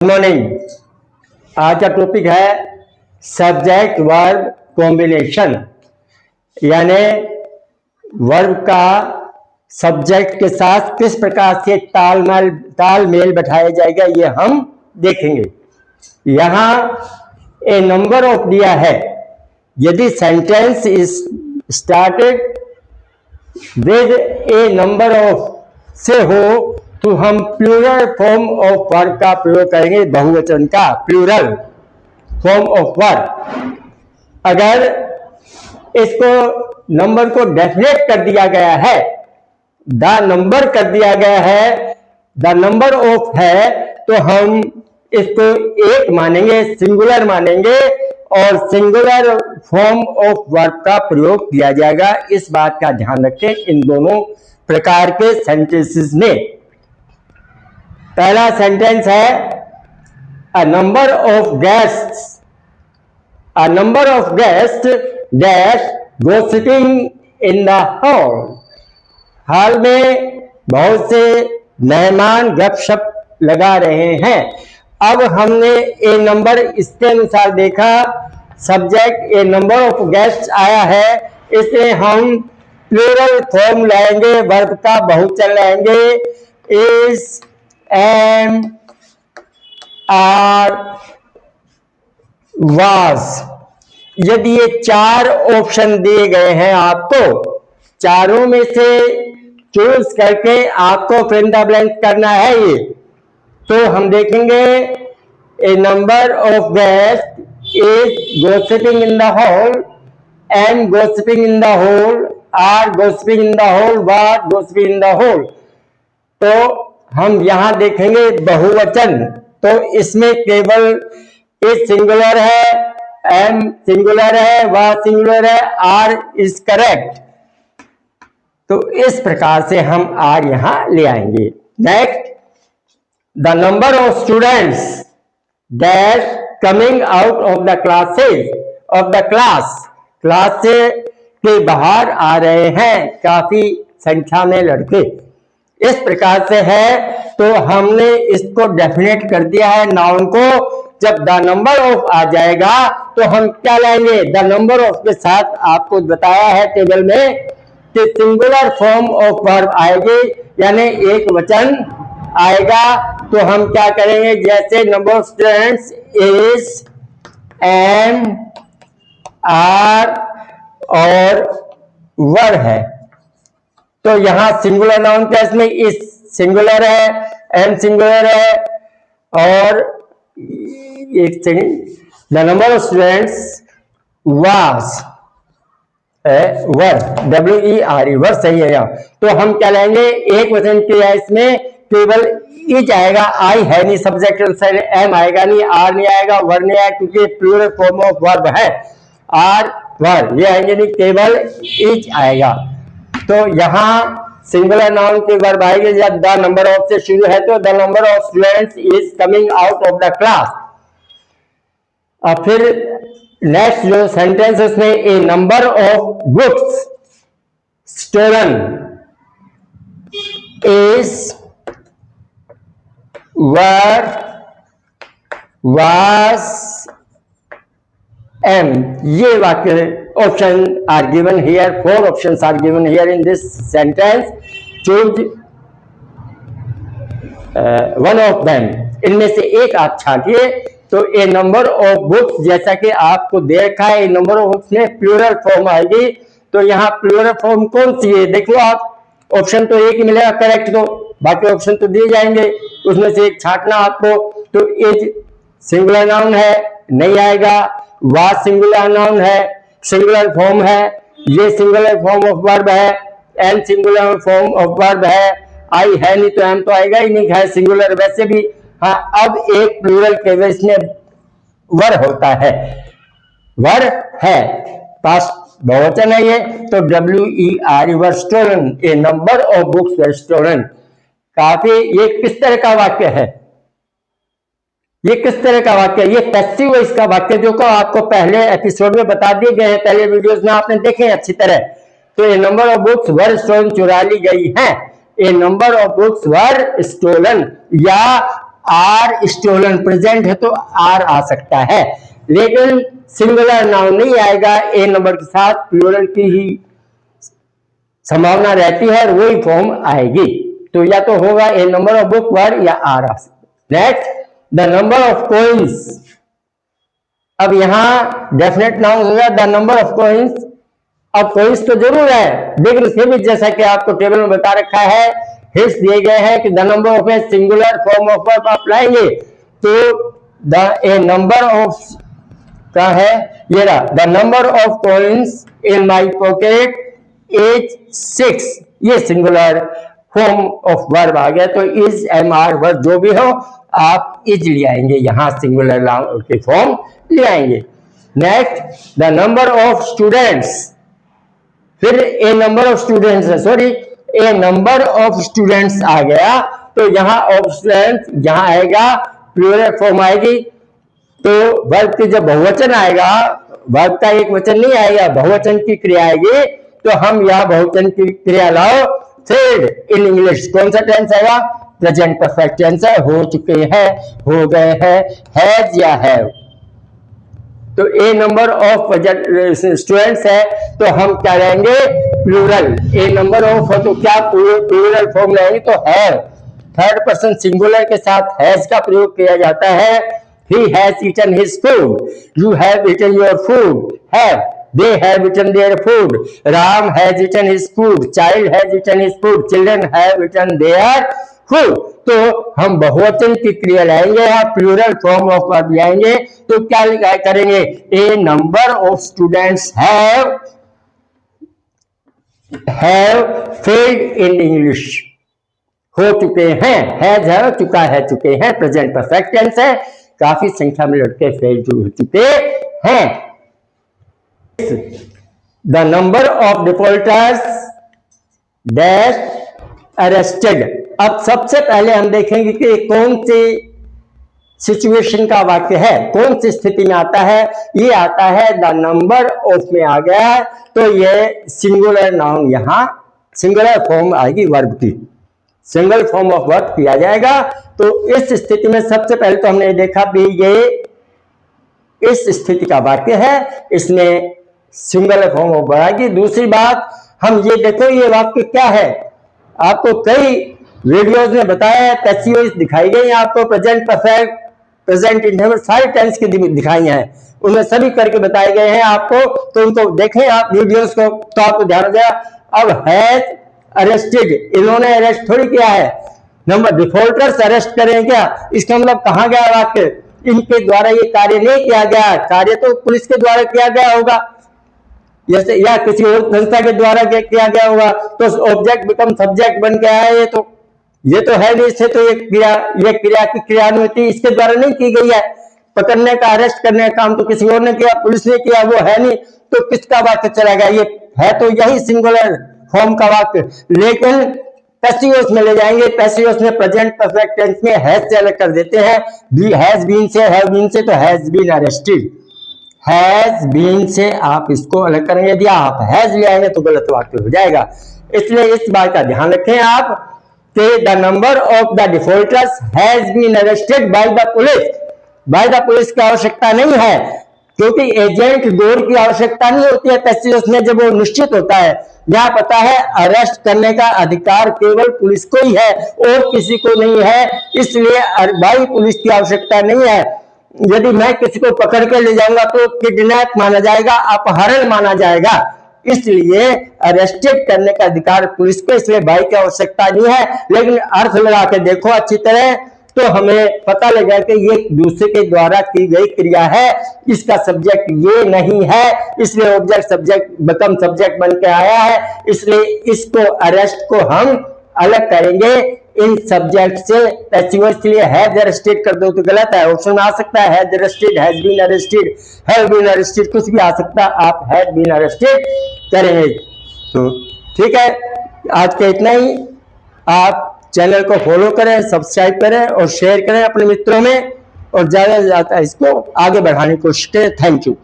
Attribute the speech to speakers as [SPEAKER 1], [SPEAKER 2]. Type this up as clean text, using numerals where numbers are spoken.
[SPEAKER 1] Morning. आज का topic है सब्जेक्ट वर्ब कॉम्बिनेशन, यानी वर्ब का सब्जेक्ट के साथ किस प्रकार से तालमेल बैठाया जाएगा, ये हम देखेंगे। यहां ए नंबर ऑफ दिया है। यदि sentence is started with A number of से हो तो हम प्लूरल फॉर्म ऑफ वर्ब का प्रयोग करेंगे, बहुवचन का प्लूरल फॉर्म ऑफ वर्ब। अगर इसको नंबर को डेफिनेट कर दिया गया है, द नंबर कर दिया गया है, द नंबर ऑफ है, तो हम इसको एक मानेंगे, सिंगुलर मानेंगे और सिंगुलर फॉर्म ऑफ वर्ब का प्रयोग किया जाएगा। इस बात का ध्यान रखें इन दोनों प्रकार के सेंटेंसेस में। पहला सेंटेंस है a number of guests, a number of guest dash gossiping in the hall. Hall में बहुत से मेहमान गपशप लगा रहे हैं। अब हमने ए नंबर इसके अनुसार देखा, subject A number of guest आया है, इसलिए हम प्लूरल फॉर्म लाएंगे, वर्ब का बहुवचन लाएंगे, इज, एम, आर, वाज। यदि ये चार ऑप्शन दिए गए हैं आपको, चारों में से चूज करके आपको फिल इन द ब्लैंक करना है ये, तो हम देखेंगे a number of guest is gossiping in the hall, am gossiping in the hall, are gossiping in the hall, was gossiping in the hall. तो हम यहां देखेंगे बहुवचन, तो इसमें केवल ए सिंगुलर है, एम सिंगुलर है, वाज सिंगुलर है, आर इज करेक्ट। तो इस प्रकार से हम आर यहां ले आएंगे। Next, the number of students dash coming out of the classes, of the class से के बाहर आ रहे हैं, काफी संख्या में लड़के। इस प्रकार से है, तो हमने इसको डेफिनेट कर दिया है नाउन को। जब द नंबर ऑफ आ जाएगा तो हम क्या लाएंगे, द नंबर ऑफ के साथ आपको बताया है टेबल में कि सिंगुलर फॉर्म ऑफ वर्ब आएगी, यानी एक वचन आएगा। तो हम क्या करेंगे, जैसे number of students is, am, are और वर है, तो यहां सिंगुलर नाउन केस में इस सिंगुलर है, एम सिंगुलर है, और एक second, the number of students was were, WERE वर सही है यहाँ। तो हम क्या लेंगे, एक वचन किया इसमें केवल इज आएगा, आई है नहीं, सब्जेक्ट एम आएगा नहीं, आर नहीं आएगा, वर नहीं आएगा, क्योंकि प्लूरल फॉर्म ऑफ वर्ब है। आर वर ये आएंगे नहीं, केवल इज आएगा। तो यहां सिंगुलर नाउन के वर्ब आएंगे जब द नंबर ऑफ से शुरू है, तो the number of students is coming out of the class. और फिर नेक्स्ट जो सेंटेंस उसमें a number of books stolen is, were, was, am. ये वाक्य option are given here, 4 options are given here in this sentence, choose one of them. इनमें से एक आप छांटिए। तो ए नंबर ऑफ बुक्स, जैसा कि आपको देखा है, ए नंबर ऑफ बुक्स में प्लूरल फॉर्म आएगी। तो यहाँ प्लूरल फॉर्म कौन सी है, देखो आप, ऑप्शन तो एक ही मिलेगा करेक्ट, तो बाकी ऑप्शन तो दिए जाएंगे, उसमें से एक छांटना आपको। तो एज सिंगुलर नाउन है, नहीं आएगा, वाज सिंगुलर नाउन है, सिंगुलर फॉर्म है, ये सिंगुलर फॉर्म ऑफ वर्ब है, am singular form of verb है, आई है नहीं तो एम तो आएगा ही नहीं, है सिंगुलर वैसे भी। हाँ, अब एक प्लूरल केस में वर होता है, वर है, पास्ट बहुवचन है ये, तो WERE were stolen, a number of books were stolen. काफी, ये किस तरह का वाक्य है, ये किस तरह का वाक्य है, ये पैसिव वॉइस का वाक्य, जो को आपको पहले एपिसोड में बता दिए गए हैं, पहले वीडियोस में आपने देखे हैं अच्छी तरह। तो a number of books were stolen, चुरा ली गई हैं, a number of books were stolen, या आर स्टोलन, प्रेजेंट है तो आर आ सकता है, लेकिन सिंगुलर नाउन नहीं आएगा, ए नंबर के साथ प्लूरल की ही संभावना रहती है, वही फॉर्म आएगी। तो या तो होगा ए नंबर ऑफ बुक वर्ड या आर आ सकता। Next, the number of coins. अब यहां डेफिनेट नाउन होगा द नंबर ऑफ कॉइन्स। अब कॉइन्स तो जरूर है, लेकिन फिर भी जैसा कि आपको टेबल में बता रखा है, हिंट्स दिए गए हैं कि the number of a singular form of verb आप लाएंगे तो द ए नंबर ऑफ का है ये रहा, the number of coins in my pocket is 6, ये सिंगुलर फॉर्म ऑफ वर्ब आ गया। तो इज एम आर वर्ब जो भी हो आप इज ले आएंगे, यहां सिंगुलर के फॉर्म ले आएंगे। Next, the number of students, फिर ए नंबर ऑफ स्टूडेंट्स है, sorry a number of students आ गया, तो यहाँ ऑफ स्टूडेंट्स यहाँ आएगा प्लूरल फॉर्म आएगी। तो वर्ब के जब बहुवचन आएगा, वर्ब का एक वचन नहीं आएगा, बहुवचन की क्रिया आएगी, तो हम यहाँ बहुवचन की क्रिया लाओ। थर्ड इन इंग्लिश कौन सा टेंस आएगा? प्रेजेंट परफेक्ट टेंस है, हो चुके हैं, हो गए हैं, हैज या हैव। तो ए नंबर ऑफ स्टूडेंट्स है तो हम क्या लेंगे? प्लूरल। ए नंबर ऑफ है तो क्या प्लूरल फॉर्म लेंगे? तो हैव। थर्ड पर्सन सिंगुलर के साथ हैज का प्रयोग किया जाता है। He has eaten his food, you have eaten your food, have, they have eaten their food, Ram has eaten his food, child has eaten his food, children have eaten their food। तो हम बहुवचन की क्रिया लाएंगे या plural form of verb लाएंगे तो क्या करेंगे? A number of students have failed in English, हो चुके हैं, हैज है चुका है, चुके हैं, प्रेजेंट परफेक्ट टेंस है, काफी संख्या में लड़के फेल हो चुके हैं। The number of defaulters dash arrested। अब सबसे पहले हम देखेंगे कि कौन सी सिचुएशन का वाक्य है, कौन सी स्थिति में आता है। ये आता है द नंबर ऑफ में आ गया है, तो ये सिंगुलर नाउन, यहां सिंगुलर फॉर्म आएगी वर्ब की, सिंगल फॉर्म ऑफ वर्ब किया जाएगा। तो इस स्थिति में सबसे पहले तो हमने देखा भी ये इस स्थिति का वाक्य है, इसमें सिंगल फॉर्म ऑफ वर्ब आएगी। दूसरी बात, हम ये देखो ये वाक्य क्या है, आपको कई वीडियोस में बताया है, पैसिव दिखाई गई, आपको प्रेजेंट परफेक्ट, प्रेजेंट इंडेफिनिट सारे टेंस की दिखाई हैं, उनमें सभी करके बताए गए हैं आपको, तो उनको देखें आप वीडियोस को, तो आपको ध्यान हो जाएगा। अब हैज अरेस्टेड, इन्होंने अरेस्ट थोड़ी किया है, नंबर डिफॉल्टर्स अरेस्ट करें क्या? इसका मतलब कहां गया वाक्य? इनके द्वारा ये कार्य नहीं किया गया, कार्य तो पुलिस के द्वारा किया गया होगा जैसे, या किसी और संस्था के द्वारा किया गया होगा, तो ऑब्जेक्ट बिकम सब्जेक्ट बन के आया। ये तो है नहीं, इससे तो ये क्रिया की क्रियान्विति इसके द्वारा नहीं की गई है। पकड़ने का, अरेस्ट करने का काम तो किसी और ने किया, पुलिस ने किया, वो है नहीं, तो किसका वाक्य चलेगा? ये है तो यही सिंगुलर फॉर्म का वाक्य, लेकिन पैसिव में ले जाएंगे। पैसिव में प्रेजेंट परफेक्ट टेंस में हैज से अलग कर देते हैं, हैज बीन से, हैव बीन से, तो has been arrested, has been से आप इसको अलग करेंगे। यदि आप हैज ले आएंगे तो गलत वाक्य हो जाएगा, इसलिए इस बात का ध्यान रखें आप कि the number of the defaulters has been arrested by the police. By the police की आवश्यकता नहीं है, क्योंकि एजेंट डोर की आवश्यकता नहीं होती है पैसिव में, जब वो निश्चित होता है। यहाँ पता है अरेस्ट करने का अधिकार केवल पुलिस को ही है और किसी को नहीं है, इसलिए बाई पुलिस की आवश्यकता नहीं है। यदि मैं किसी को पकड़ के ले जाऊंगा तो किडनैप माना जाएगा, अपहरण माना जाएगा, इसलिए अरेस्टेड करने का अधिकार पुलिस को, इसलिए भाई की आवश्यकता नहीं है। लेकिन अर्थ लगा के देखो अच्छी तरह तो हमें पता लगा कि ये दूसरे के द्वारा की गई क्रिया है, इसका सब्जेक्ट ये नहीं है, इसलिए ऑब्जेक्ट सब्जेक्ट बिकम सब्जेक्ट बन के आया है, इसलिए इसको अरेस्ट को हम अलग करेंगे इन सब्जेक्ट से। पैसिव इसलिए हैज अरेस्टेड कर दो तो गलत है, ऑप्शन में आ सकता है has arrested, has been arrested, have been arrested, कुछ भी आ सकता है, आप हैज बीन अरेस्टेड करेंगे। तो ठीक है, आज के इतना ही। आप चैनल को फॉलो करें, सब्सक्राइब करें और शेयर करें अपने मित्रों में, और ज्यादा से ज्यादा इसको आगे बढ़ाने की कोशिश करें। Thank you.